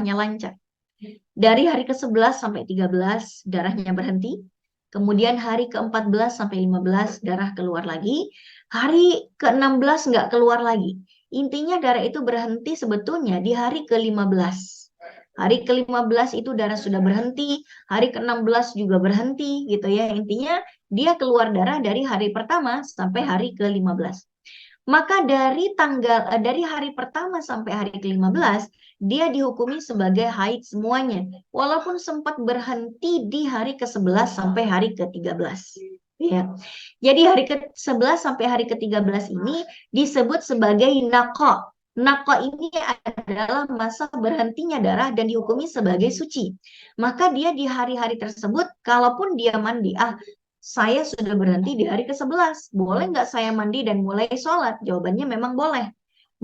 darahnya lancar. Dari hari ke-11 sampai 13 darahnya berhenti. Kemudian hari ke-14 sampai 15 darah keluar lagi. Hari ke-16 nggak keluar lagi. Intinya darah itu berhenti sebetulnya di hari ke-15. Hari ke-15 itu darah sudah berhenti, hari ke-16 juga berhenti gitu ya. Intinya dia keluar darah dari hari pertama sampai hari ke-15. Maka dari hari pertama sampai hari ke-15 dia dihukumi sebagai haid semuanya, walaupun sempat berhenti di hari ke-11 sampai hari ke-13. Ya. Jadi hari ke-11 sampai hari ke-13 ini disebut sebagai naqo. Naqo ini adalah masa berhentinya darah dan dihukumi sebagai suci. Maka dia di hari-hari tersebut, kalaupun dia mandi, saya sudah berhenti di hari ke-11. Boleh nggak saya mandi dan mulai sholat? Jawabannya memang boleh.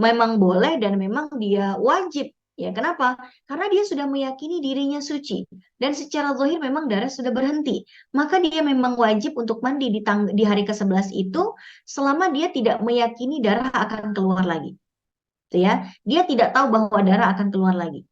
Memang boleh dan memang dia wajib. Ya, kenapa? Karena dia sudah meyakini dirinya suci. Dan secara zahir memang darah sudah berhenti. Maka dia memang wajib untuk mandi di hari ke-11 itu selama dia tidak meyakini darah akan keluar lagi. Gitu ya. Dia tidak tahu bahwa darah akan keluar lagi.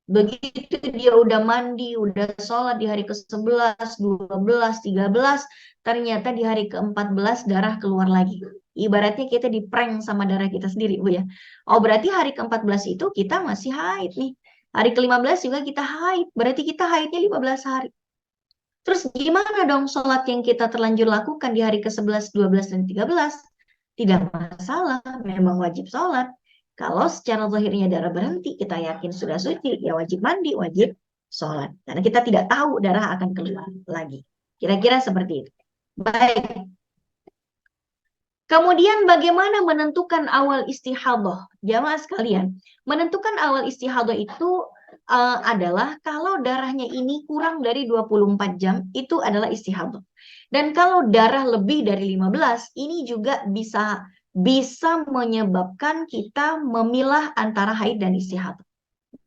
Begitu dia udah mandi, udah sholat di hari ke-11, 12, 13, ternyata di hari ke-14 darah keluar lagi. Ibaratnya kita diprank sama darah kita sendiri, Bu ya. Oh, berarti hari ke-14 itu kita masih haid nih. Hari ke-15 juga kita haid, berarti kita haidnya 15 hari. Terus gimana dong sholat yang kita terlanjur lakukan di hari ke-11, 12, dan 13? Tidak masalah, memang wajib sholat. Kalau secara zahirnya darah berhenti, kita yakin sudah suci, ya wajib mandi, wajib sholat. Karena kita tidak tahu darah akan keluar lagi. Kira-kira seperti itu. Baik. Kemudian bagaimana menentukan awal istihadah? Jamaah sekalian, menentukan awal istihadah itu adalah kalau darahnya ini kurang dari 24 jam, itu adalah istihadah. Dan kalau darah lebih dari 15, ini juga bisa menyebabkan kita memilah antara haid dan istihadah.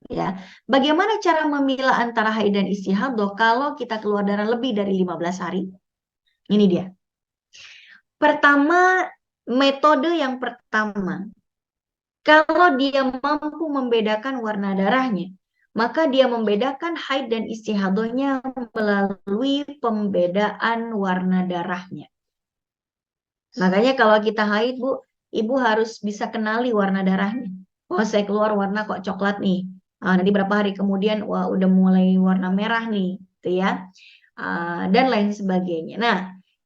Ya, bagaimana cara memilah antara haid dan istihadah kalau kita keluar darah lebih dari 15 hari? Ini dia. Pertama, metode yang pertama, kalau dia mampu membedakan warna darahnya, maka dia membedakan haid dan istihadahnya melalui pembedaan warna darahnya. Makanya kalau kita haid, Bu, Ibu harus bisa kenali warna darahnya. Oh, saya keluar warna kok coklat nih. Nanti berapa hari kemudian, wah udah mulai warna merah nih, gitu ya. Dan lain sebagainya. Nah,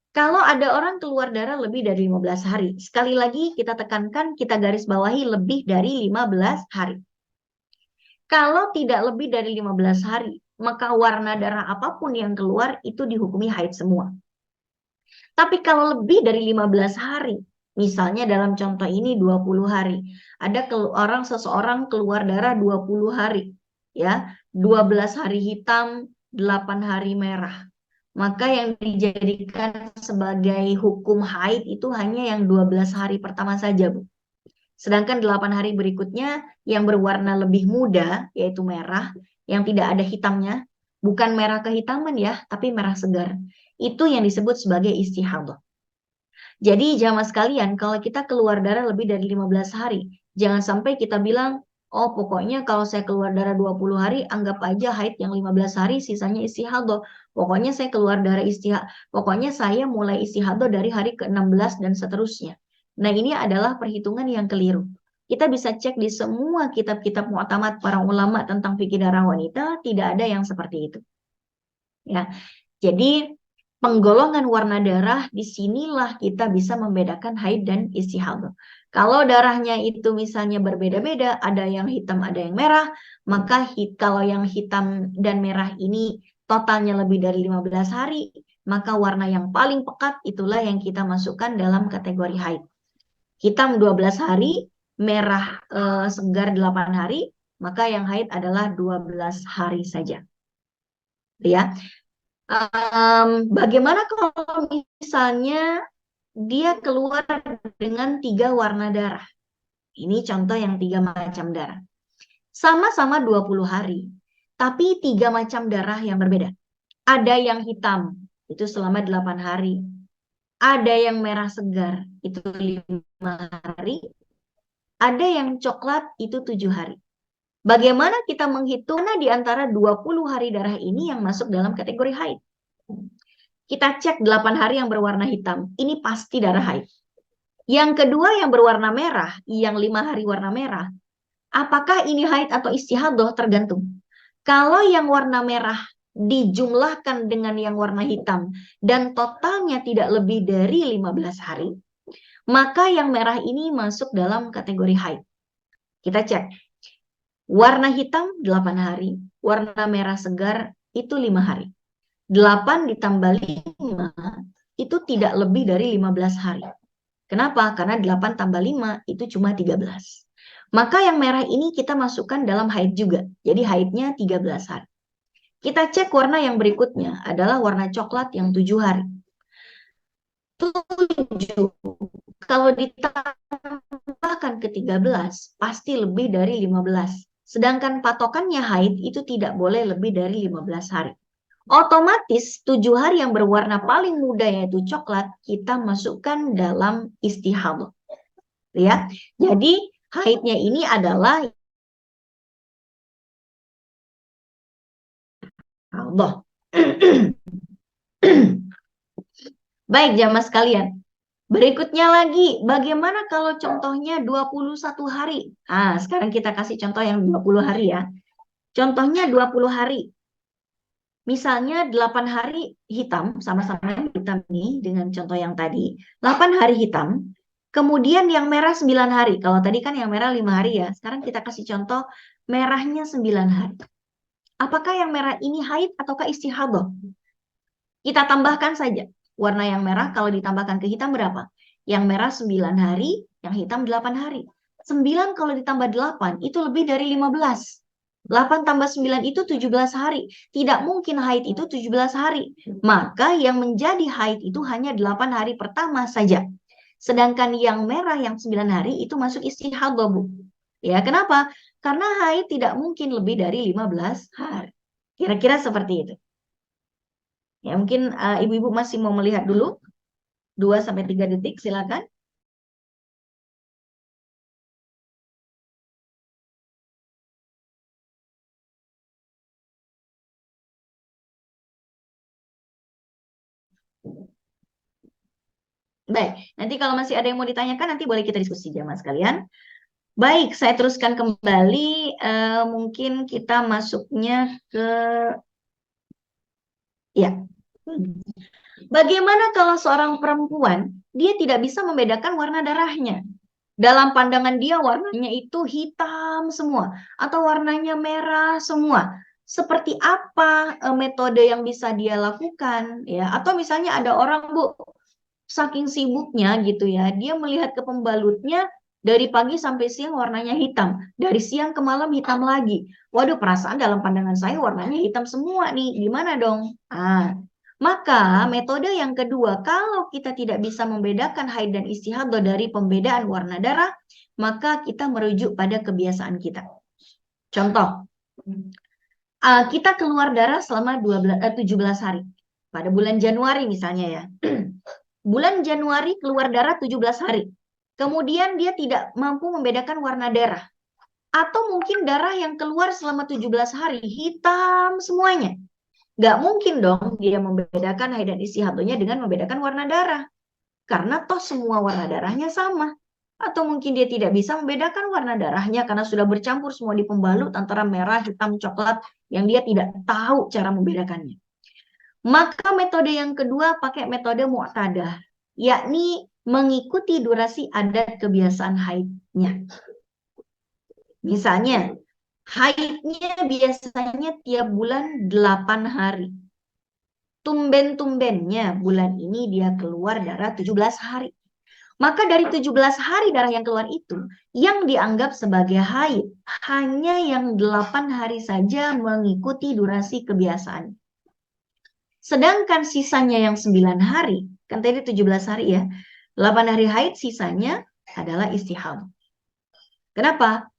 kalau ada orang keluar darah lebih dari 15 hari, sekali lagi kita tekankan, kita garis bawahi lebih dari 15 hari. Kalau tidak lebih dari 15 hari, maka warna darah apapun yang keluar itu dihukumi haid semua. Tapi kalau lebih dari 15 hari, misalnya dalam contoh ini 20 hari, ada seseorang keluar darah 20 hari, ya, 12 hari hitam, 8 hari merah. Maka yang dijadikan sebagai hukum haid itu hanya yang 12 hari pertama saja, Bu. Sedangkan 8 hari berikutnya yang berwarna lebih muda, yaitu merah, yang tidak ada hitamnya, bukan merah kehitaman ya, tapi merah segar. Itu yang disebut sebagai istihadah. Jadi jamaah sekalian, kalau kita keluar darah lebih dari 15 hari, jangan sampai kita bilang, oh pokoknya kalau saya keluar darah 20 hari, anggap aja haid yang 15 hari, sisanya istihadah. Pokoknya saya keluar darah pokoknya saya mulai istihadah dari hari ke-16 dan seterusnya. Nah, ini adalah perhitungan yang keliru. Kita bisa cek di semua kitab-kitab mu'tamad para ulama tentang fikih darah wanita, tidak ada yang seperti itu. Ya. Jadi penggolongan warna darah disinilah kita bisa membedakan haid dan istihadah. Kalau darahnya itu misalnya berbeda-beda, ada yang hitam, ada yang merah, maka kalau yang hitam dan merah ini totalnya lebih dari 15 hari, maka warna yang paling pekat itulah yang kita masukkan dalam kategori haid. Hitam 12 hari, merah segar 8 hari, maka yang haid adalah 12 hari saja. Ya. Bagaimana kalau misalnya dia keluar dengan 3 warna darah? Ini contoh yang 3 macam darah. Sama-sama 20 hari, tapi 3 macam darah yang berbeda. Ada yang hitam, itu selama 8 hari. Ada yang merah segar, itu 5 hari. Ada yang coklat, itu 7 hari. Bagaimana kita menghitung di antara 20 hari darah ini yang masuk dalam kategori haid? Kita cek 8 hari yang berwarna hitam. Ini pasti darah haid. Yang kedua yang berwarna merah, yang 5 hari warna merah. Apakah ini haid atau istihadah? Tergantung. Kalau yang warna merah dijumlahkan dengan yang warna hitam dan totalnya tidak lebih dari 15 hari, maka yang merah ini masuk dalam kategori haid. Kita cek. Warna hitam 8 hari, warna merah segar itu 5 hari. 8 ditambah 5 itu tidak lebih dari 15 hari. Kenapa? Karena 8 tambah 5 itu cuma 13. Maka yang merah ini kita masukkan dalam haid juga. Jadi haidnya 13 hari. Kita cek warna yang berikutnya adalah warna coklat yang 7 hari. 7 kalau ditambahkan ke 13 pasti lebih dari 15. Sedangkan patokannya haid itu tidak boleh lebih dari 15 hari. Otomatis 7 hari yang berwarna paling muda yaitu coklat kita masukkan dalam istihadah. Ya. Jadi haidnya ini adalah Allah. Baik jamaah sekalian. Berikutnya lagi, bagaimana kalau contohnya 21 hari? Nah, sekarang kita kasih contoh yang 20 hari ya. Contohnya 20 hari. Misalnya 8 hari hitam, sama-sama hitam nih dengan contoh yang tadi. 8 hari hitam, kemudian yang merah 9 hari. Kalau tadi kan yang merah 5 hari ya. Sekarang kita kasih contoh merahnya 9 hari. Apakah yang merah ini haid ataukah istihadah? Kita tambahkan saja. Warna yang merah kalau ditambahkan ke hitam berapa? Yang merah 9 hari, yang hitam 8 hari. 9 kalau ditambah 8 itu lebih dari 15. 8 tambah 9 itu 17 hari. Tidak mungkin haid itu 17 hari. Maka yang menjadi haid itu hanya 8 hari pertama saja. Sedangkan yang merah yang 9 hari itu masuk istihadah, Bu. Ya, kenapa? Karena haid tidak mungkin lebih dari 15 hari. Kira-kira seperti itu. Ya, mungkin ibu-ibu masih mau melihat dulu. 2-3 detik, silakan. Baik, nanti kalau masih ada yang mau ditanyakan, nanti boleh kita diskusi jamaah sekalian. Baik, saya teruskan kembali. Mungkin kita masuknya ke... Ya. Bagaimana kalau seorang perempuan, dia tidak bisa membedakan warna darahnya? Dalam pandangan dia warnanya itu hitam semua atau warnanya merah semua. Seperti apa metode yang bisa dia lakukan ya? Atau misalnya ada orang, Bu, saking sibuknya gitu ya, dia melihat ke pembalutnya dari pagi sampai siang warnanya hitam, dari siang ke malam hitam lagi. Waduh, perasaan dalam pandangan saya warnanya hitam semua nih. Gimana dong? Maka metode yang kedua, kalau kita tidak bisa membedakan haid dan istihadah dari pembedaan warna darah, maka kita merujuk pada kebiasaan kita. Contoh, kita keluar darah selama 17 hari. Pada bulan Januari misalnya ya. Bulan Januari keluar darah 17 hari. Kemudian dia tidak mampu membedakan warna darah. Atau mungkin darah yang keluar selama 17 hari hitam semuanya. Gak mungkin dong dia membedakan haid dan istihadahnya dengan membedakan warna darah. Karena toh semua warna darahnya sama. Atau mungkin dia tidak bisa membedakan warna darahnya karena sudah bercampur semua di pembalut antara merah, hitam, coklat yang dia tidak tahu cara membedakannya. Maka metode yang kedua pakai metode mu'tadah, yakni mengikuti durasi adat kebiasaan haidnya. Misalnya, haidnya biasanya tiap bulan 8 hari. Tumben-tumbennya bulan ini dia keluar darah 17 hari. Maka dari 17 hari darah yang keluar itu, yang dianggap sebagai haid, hanya yang 8 hari saja mengikuti durasi kebiasaan. Sedangkan sisanya yang 9 hari, kan tadi 17 hari ya, 8 hari haid sisanya adalah istihadah. Kenapa?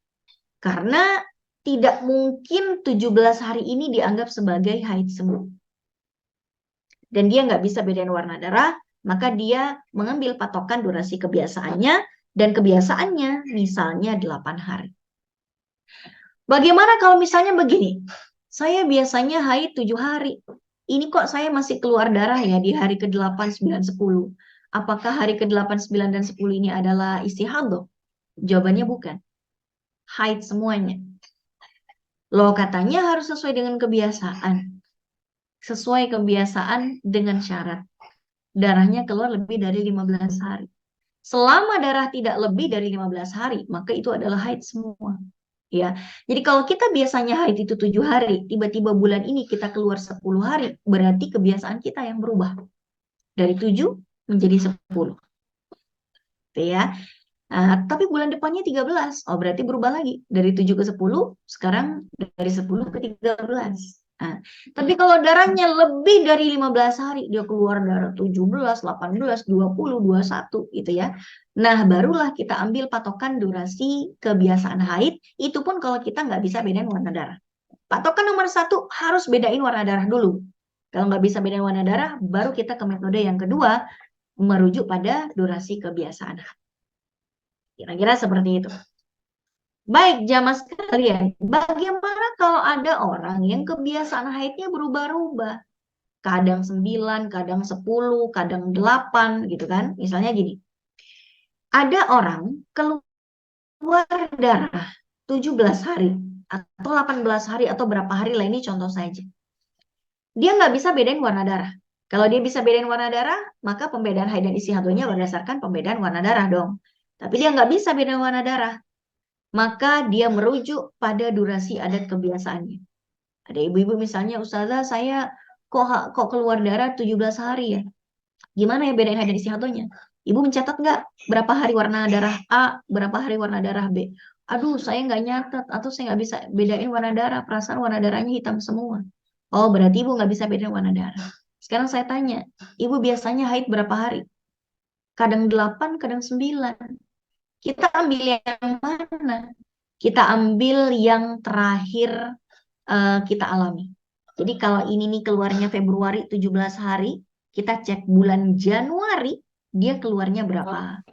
Karena tidak mungkin 17 hari ini dianggap sebagai haid semua. Dan dia nggak bisa bedain warna darah, maka dia mengambil patokan durasi kebiasaannya, dan kebiasaannya misalnya 8 hari. Bagaimana kalau misalnya begini? Saya biasanya haid 7 hari. Ini kok saya masih keluar darah ya di hari ke-8, 9, 10. Apakah hari ke-8, 9, dan 10 ini adalah istihadah? Jawabannya bukan. Haid semuanya. Loh, katanya harus sesuai dengan kebiasaan. Sesuai kebiasaan dengan syarat. Darahnya keluar lebih dari 15 hari. Selama darah tidak lebih dari 15 hari, maka itu adalah haid semua. Ya, jadi kalau kita biasanya haid itu 7 hari, tiba-tiba bulan ini kita keluar 10 hari, berarti kebiasaan kita yang berubah. Dari 7 menjadi 10. Gitu ya. Tapi bulan depannya 13. Oh, berarti berubah lagi. Dari 7 ke 10, sekarang dari 10 ke 13. Tapi kalau darahnya lebih dari 15 hari, dia keluar darah 17, 18, 20, 21 gitu ya. Nah, barulah kita ambil patokan durasi kebiasaan haid. Itu pun kalau kita nggak bisa bedain warna darah. Patokan nomor 1, harus bedain warna darah dulu. Kalau nggak bisa bedain warna darah, baru kita ke metode yang kedua, merujuk pada durasi kebiasaan haid. Kira-kira seperti itu. Baik, jamaah sekalian, bagaimana kalau ada orang yang kebiasaan haidnya berubah-ubah? Kadang 9, kadang 10, kadang 8 gitu kan. Misalnya gini, ada orang keluar darah 17 hari atau 18 hari atau berapa hari lah, ini contoh saja. Dia nggak bisa bedain warna darah. Kalau dia bisa bedain warna darah, maka pembedaan haid dan istihadahnya berdasarkan pembedaan warna darah dong. Tapi dia nggak bisa bedain warna darah, maka dia merujuk pada durasi adat kebiasaannya. Ada ibu-ibu misalnya, Ustazah saya kok keluar darah 17 hari ya. Gimana ya bedain haid dan istihadahnya? Ibu mencatat nggak berapa hari warna darah A, berapa hari warna darah B? Aduh, saya nggak nyatet atau saya nggak bisa bedain warna darah. Perasaan warna darahnya hitam semua. Oh, berarti ibu nggak bisa bedain warna darah. Sekarang saya tanya, ibu biasanya haid berapa hari? Kadang 8, kadang 9. Kita ambil yang mana? Kita ambil yang terakhir kita alami. Jadi kalau ini nih keluarnya Februari 17 hari, kita cek bulan Januari, dia keluarnya berapa?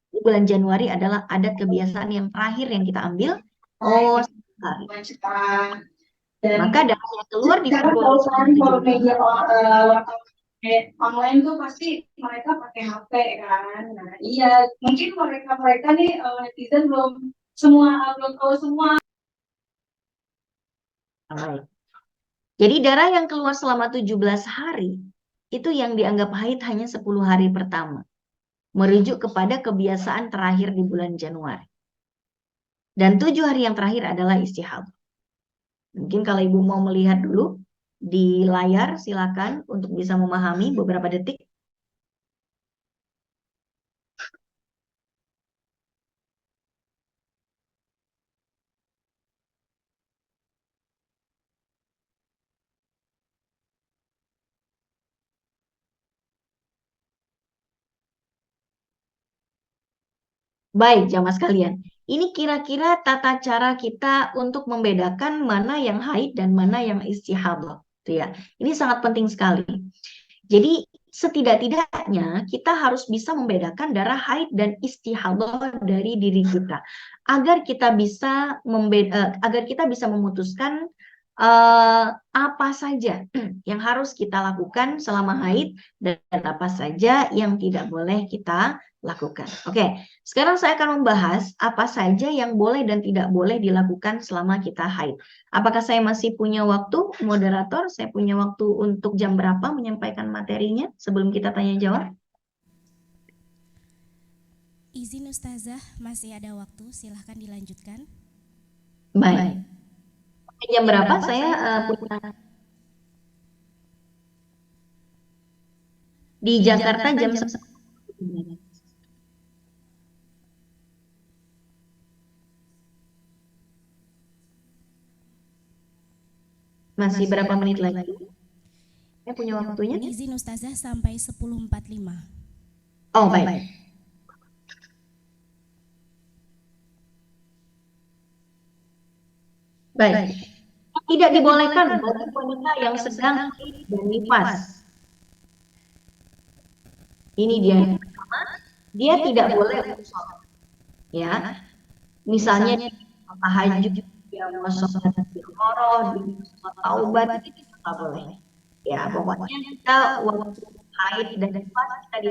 Bulan Januari adalah adat kebiasaan yang terakhir yang kita ambil. Oh, hari. Maka darah yang keluar di Februari kalau media online tuh pasti mereka pakai HP kan. Nah, iya, mungkin mereka nih netizen belum tahu semua. Jadi darah yang keluar selama 17 hari itu yang dianggap haid hanya 10 hari pertama. Merujuk kepada kebiasaan terakhir di bulan Januari. Dan 7 hari yang terakhir adalah istihadah. Mungkin kalau ibu mau melihat dulu di layar, silakan untuk bisa memahami beberapa detik. Baik, jamaah sekalian. Ini kira-kira tata cara kita untuk membedakan mana yang haid dan mana yang istihadah. Tuh ya. Ini sangat penting sekali. Jadi setidak-tidaknya kita harus bisa membedakan darah haid dan istihadah dari diri kita agar kita bisa agar kita bisa memutuskan apa saja yang harus kita lakukan selama haid dan apa saja yang tidak boleh kita lakukan. Oke, sekarang saya akan membahas apa saja yang boleh dan tidak boleh dilakukan selama kita haid. Apakah saya masih punya waktu, moderator? Saya punya waktu untuk jam berapa menyampaikan materinya sebelum kita tanya jawab? Izin Ustazah, masih ada waktu, silahkan dilanjutkan. Baik. Jam berapa saya punya di Jakarta jam 11. Masih berapa menit lagi? Saya punya waktunya. Izin Ustazah sampai 10.45. Oh, baik. Baik. Tidak dibolehkan bagi wanita yang sedang haid dan nifas. Ini dia tidak boleh sholat. Ya, misalnya tahajud dia mau sholat istiqoroh, dia mau taubat, itu nggak boleh. Ya, pokoknya kita waktu haid dan nifas kita di